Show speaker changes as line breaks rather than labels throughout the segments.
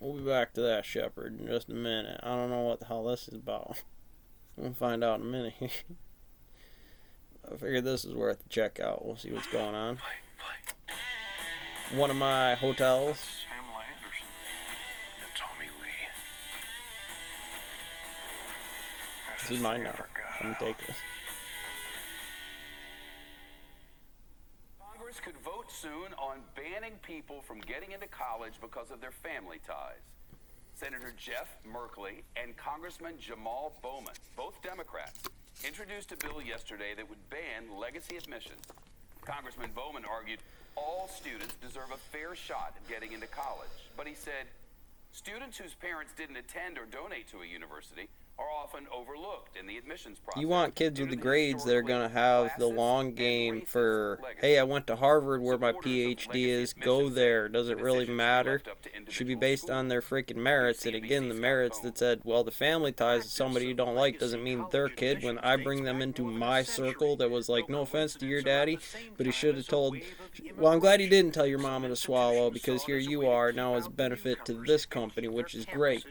We'll be back to that, Shepard, in just a minute. I don't know what the hell this is about. We'll find out in a minute. I figured this is worth a check out. We'll see what's going on. One of my hotels.
Pamela Anderson and Tommy Lee.
This is mine now. I'm gonna take this.
Congress could vote soon on banning people from getting into college because of their family ties. Senator Jeff Merkley and Congressman Jamal Bowman, both Democrats, introduced a bill yesterday that would ban legacy admissions. Congressman Bowman argued all students deserve a fair shot at getting into college, but he said students whose parents didn't attend or donate to a university are often overlooked in the admissions process.
You want kids with the grades that are going to have the long game for, hey, I went to Harvard where my PhD is, go there. Does it really matter? Should be based on their freaking merits. And again, the merits that said, well, the family ties to somebody you don't like doesn't mean their kid. When I bring them into my circle that was like, no offense to your daddy, but he should have told, well, I'm glad he didn't tell your mama to swallow because here you are now as a benefit to this company, which is great.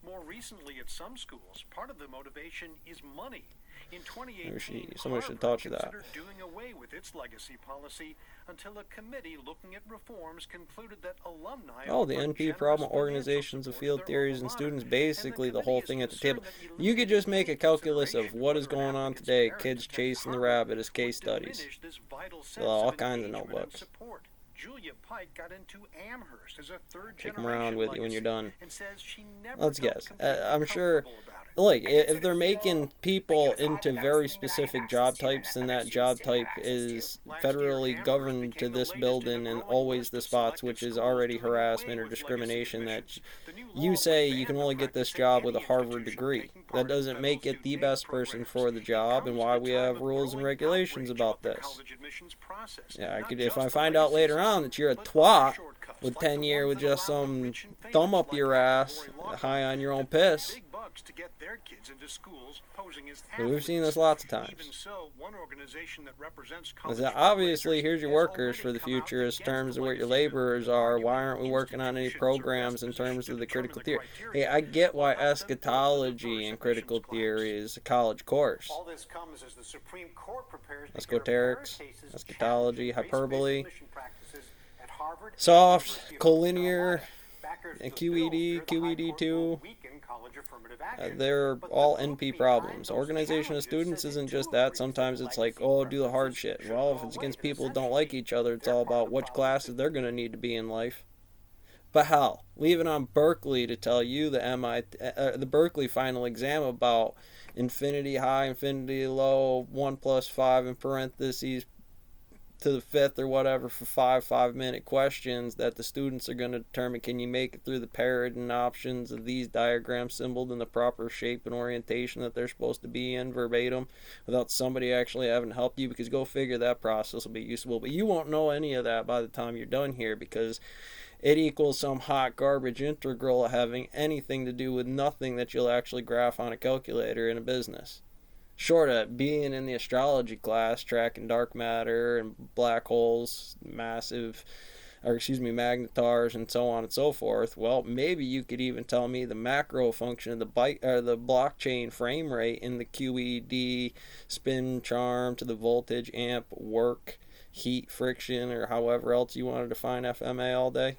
More recently, at some schools, part of the motivation is money. In 2018,
somebody should talk to that.
Considered doing away with its legacy policy until a committee looking at reforms concluded that alumni.
Oh, the NP problem, organizations of field theories and students, basically the whole thing at the table. You could just make a calculus of what is going on today. Kids chasing the rabbit as case studies. All kinds of notebooks.
Julia Pike got into Amherst as a third
Take them around with you when you're done.
Let's
guess. I'm sure, like, if they're making people into very specific job types, then that job type is federally governed to this building and always the spots, which is already harassment or discrimination that you say you can only get this job with a Harvard degree. That doesn't make it the best person for the job, and why we have rules and regulations about this. Yeah, if I find out later on that you're a twat with tenure with just some thumb up your ass, high on your own piss. But we've seen this lots of times. Obviously, here's your workers for the future in terms of what your laborers are. Why aren't we working on any programs in terms of the critical theory? Hey, I get why eschatology and critical theory is a college course. Esoterics, eschatology, hyperbole, soft, collinear, and QED, QED2, they're all NP problems. Organization of students isn't just that. Sometimes it's like, oh, do the hard shit. Well, if it's against people who don't like each other, it's all about which classes they're going to need to be in life. But hell, leave it on Berkeley to tell you the Berkeley final exam about infinity high, infinity low, 1 plus 5 in parentheses to the fifth or whatever for 5 minute questions that the students are going to determine, can you make it through the paradigm options of these diagrams symboled in the proper shape and orientation that they're supposed to be in verbatim without somebody actually having to help you, because go figure that process will be useful. But you won't know any of that by the time you're done here, because it equals some hot garbage integral having anything to do with nothing that you'll actually graph on a calculator in a business. Short of being in the astrology class, tracking dark matter and black holes, magnetars and so on and so forth. Well, maybe you could even tell me the macro function of the blockchain frame rate in the QED, spin, charm to the voltage, amp, work, heat, friction, or however else you want to define FMA all day.